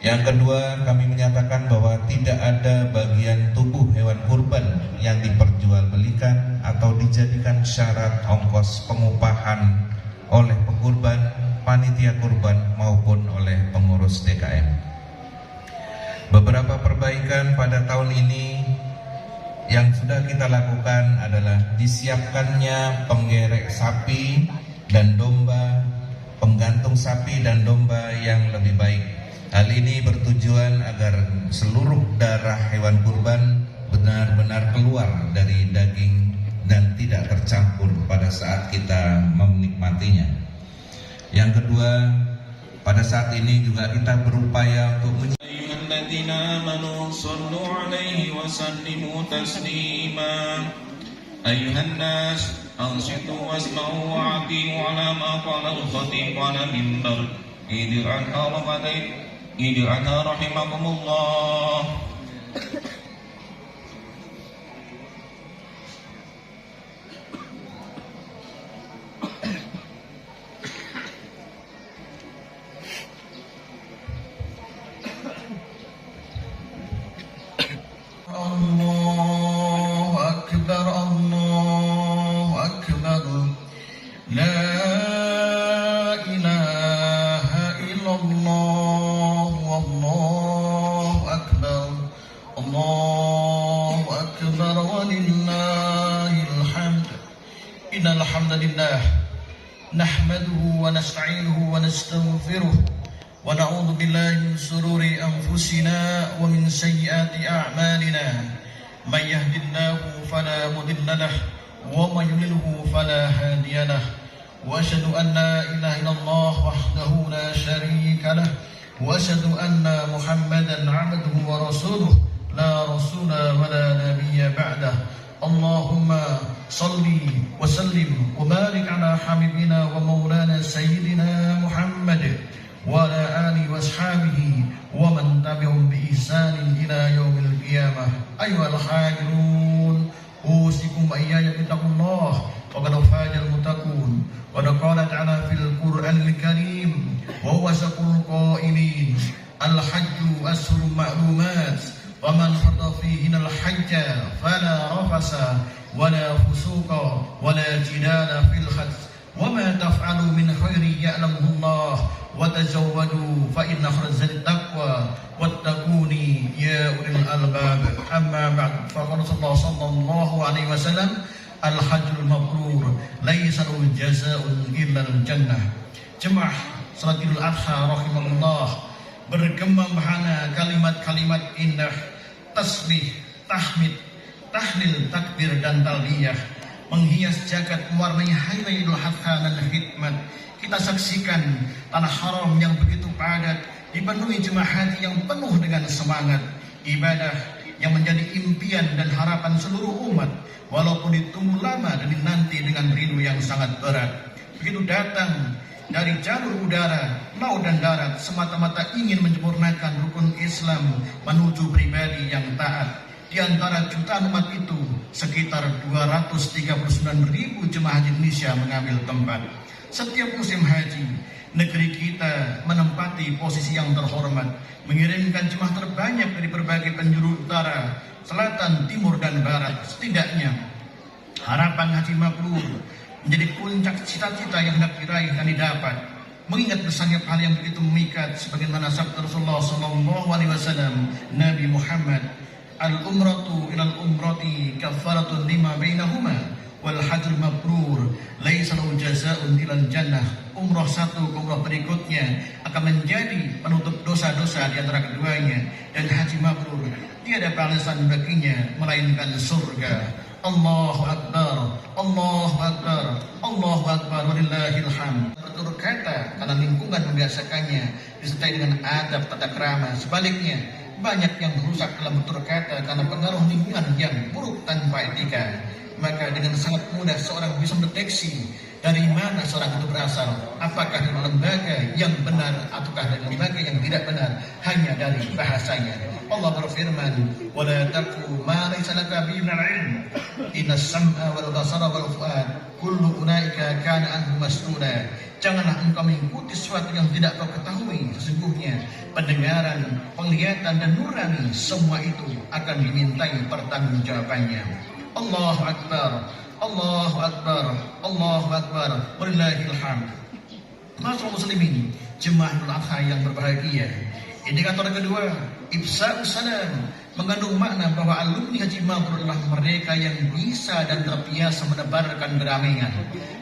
Yang kedua, kami menyatakan bahwa tidak ada bagian tubuh hewan kurban yang diperjualbelikan atau dijadikan syarat ongkos pengupahan oleh pekurban, panitia kurban maupun oleh pengurus DKM. Beberapa perbaikan pada tahun ini yang sudah kita lakukan adalah disiapkannya penggerek sapi dan domba, penggantung sapi dan domba yang lebih baik. Hal ini bertujuan agar seluruh darah hewan kurban benar-benar keluar dari daging dan tidak tercampur pada saat kita menikmatinya. Yang kedua, pada saat ini juga kita berupaya untuk ayyuhalladzina amanu shallu 'alaihi wa sallimu taslima. Ayyuhan nas ansitu wasma'u wa ati'u 'ala ma qala al-khatib 'ala mimbar id'ana rahimakumullah. Allahu akbar, Allahu akbar. La ilaha illallah, wallahu akbar. Allahu akbar walillahil hamd. Innal hamdalillah nahmaduhu wa nasta'inuhu wa nastaghfiruh wa na'udzu billahi min shururi anfusina wa min sayyiati a'malina. May yahdihillahu fala mudilla lahu wa may yudlilhu fala hadiya lahu. Wa asyhadu an la ilaha illallah wahdahu la syarika lahu wa asyhadu anna Muhammadan 'abduhu wa rasuluh la rasula wa la nabiyya ba'dah. Allahumma salli wa sallim wa barik ala habibina wa maulana sayyidina Muhammad wa ala alihi wa ashabihi wa man tabi'ahum bi ihsanin ila yaumil qiyamah. Ayyuhal hadirun, usikum ayyaya bittaqullah wa qad fazal muttaqun. Wa qala ta'ala fil Qur'anil Karim wa huwa saqul qailin al-hajju ashhurun ma'lumat wa man farada fihinal hajja fala rafasa wala fusuqa wala jidala fil hajj wa ma taf'alu min khairin ya'lamuhu Allah wa tazawwadu fa inna khairaz taqwa wattaquni ya ulil albab. Amma ba'd, faqala sallallahu alaihi wasallam al-hajjul mabrur laisa lahu jazaa'un illa al-jannah. Jemaah salat Idul Adha rahimakumullah, bergema bahana kalimat-kalimat indah, tasbih, tahmid, tahlil, takbir dan talbiyah menghias jagat mewarnai hari Idul Adha dan khidmat. Kita saksikan tanah haram yang begitu padat dipenuhi jemaah hati yang penuh dengan semangat ibadah yang menjadi impian dan harapan seluruh umat, walaupun ditunggu lama dan dinanti dengan rindu yang sangat berat. Begitu datang dari jalur udara, laut dan darat semata-mata ingin menyempurnakan rukun Islam menuju pribadi yang taat. Di antara jutaan umat itu, sekitar 239.000 jemaah haji Indonesia mengambil tempat. Setiap musim haji, negeri kita menempati posisi yang terhormat, mengirimkan jemaah terbanyak dari berbagai penjuru utara, selatan, timur, dan barat. Setidaknya, harapan haji mabrur menjadi puncak cita-cita yang hendak diraih dan didapat. Mengingat besarnya hal yang begitu memikat, sebagaimana sabda Rasulullah SAW, Nabi Muhammad, al-umratu ilal umrati kafaratun lima bainahuma wal hajjul mabrur laisa lahu jazaa'un ilal jannah. Umrah satu ke umrah berikutnya akan menjadi penutup dosa-dosa di antara keduanya, dan haji mabrur tiada balasan baginya melainkan surga. Allahu akbar, Allahu akbar, Allahu akbar walillahil hamd. Bertutur kata karena lingkungan membiasakannya disertai dengan adab tata krama. Sebaliknya, banyak yang rusak dalam bertutur kata karena pengaruh lingkungan yang buruk tanpa etika. Maka dengan sangat mudah seorang bisa mendeteksi dari mana seorang itu berasal, apakah dari lembaga yang benar ataukah dari lembaga yang tidak benar, hanya dari bahasanya. Allah berfirman, "Wa la taqfu ma laysa laka bihi min al-'ilm. Innas sam'a wal basara wal fu'ad kullu ulaika kana anhu mas'ula." Janganlah engkau mengikuti sesuatu yang tidak kau ketahui. Sesungguhnya pendengaran, penglihatan dan nurani semua itu akan dimintai pertanggungjawabannya. Allahu Akbar, Allahu Akbar, Allahu Akbar, walillahil hamd. Masyaallah muslimin, jemaah Idul Adha yang berbahagia. Indikator kedua, ifsa'us salam, mengandung makna bahwa alumni Haji Mabrur adalah mereka yang bisa dan terbiasa menebarkan kedamaian.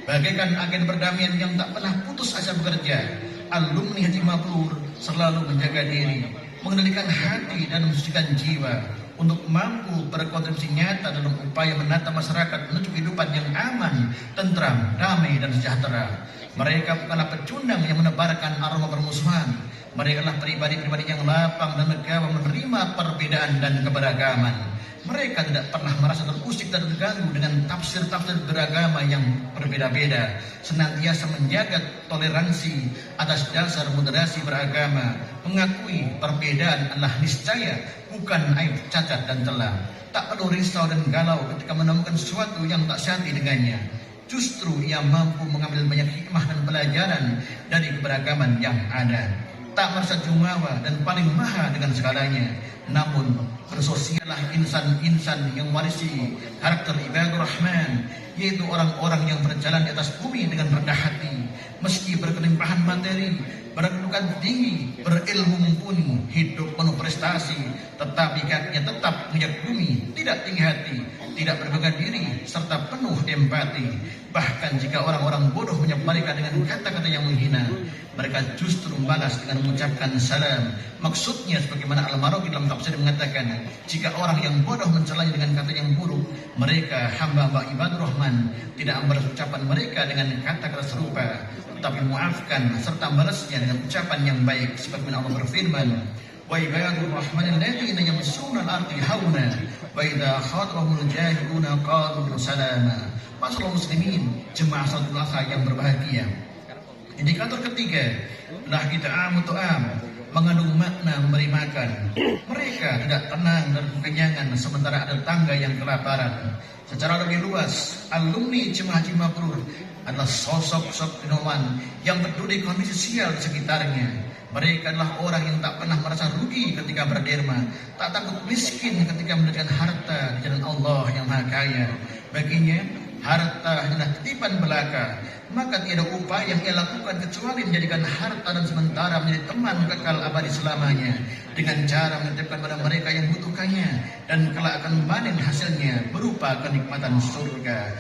Bagaikan agen perdamaian yang tak pernah putus asa bekerja, alumni Haji Mabrur selalu menjaga diri, mengendalikan hati dan mensucikan jiwa untuk mampu berkontribusi nyata dalam upaya menata masyarakat menuju kehidupan yang aman, tentram, damai dan sejahtera. Mereka bukanlah pecundang yang menebarkan aroma permusuhan. Mereka adalah pribadi-pribadi yang lapang dan legawa menerima perbedaan dan keberagaman. Mereka tidak pernah merasa terusik dan terganggu dengan tafsir-tafsir beragama yang berbeda-beda. Senantiasa menjaga toleransi atas dasar moderasi beragama, mengakui perbedaan adalah niscaya, bukan aib, cacat dan celah. Tak perlu risau dan galau ketika menemukan sesuatu yang tak syati dengannya. Justru ia mampu mengambil banyak hikmah dan pelajaran dari keberagaman yang ada. Tak merasa jumawa dan paling maha dengan segalanya, namun bersosialah insan-insan yang warisi karakter ibadur rahman, yaitu orang-orang yang berjalan di atas bumi dengan rendah hati, meski berkelimpahan materi, berkedudukan tinggi, berilmu mumpuni, hidup penuh prestasi, tetapi kakinya tetap menginjak bumi, tidak tinggi hati, tidak berbangga diri, serta penuh empati. Bahkan jika orang-orang bodoh menyapa mereka dengan kata-kata yang menghina, mereka justru membalas dengan mengucapkan salam. Maksudnya sebagaimana Al-Marwazi dalam tafsir mengatakan, jika orang yang bodoh mencelanya dengan kata yang buruk, mereka hamba-hamba ibadur rahman tidak membalas ucapan mereka dengan kata-kata serupa, tetapi memaafkan serta membalasnya dengan ucapan yang baik. Sebagaimana Allah berfirman, "Wa ibadur rahmanil ladzina yamshuna al-ardi hauna wa idza khatabahumul jahiluna qalu salama." Masyaallah muslimin, jemaah Idul Adha yang berbahagia. Indikator ketiga adalah it'amu tu'am, mengandung makna memberi makan. Mereka tidak tenang dan kekenyangan sementara ada tangga yang kelaparan. Secara lebih luas, alumni Jemaah Haji Mabrur adalah sosok-sosok fenomen yang peduli kondisi sosial di sekitarnya. Mereka adalah orang yang tak pernah merasa rugi ketika berderma, tak takut miskin ketika mendapatkan harta di jalan Allah yang Maha Kaya. Baginya, harta adalah titipan belaka, maka tiada upaya yang ia lakukan kecuali menjadikan harta dan sementara menjadi teman kekal abadi selamanya, dengan cara menitipkan pada mereka yang membutuhkannya, dan kelak akan memanen hasilnya berupa kenikmatan surga.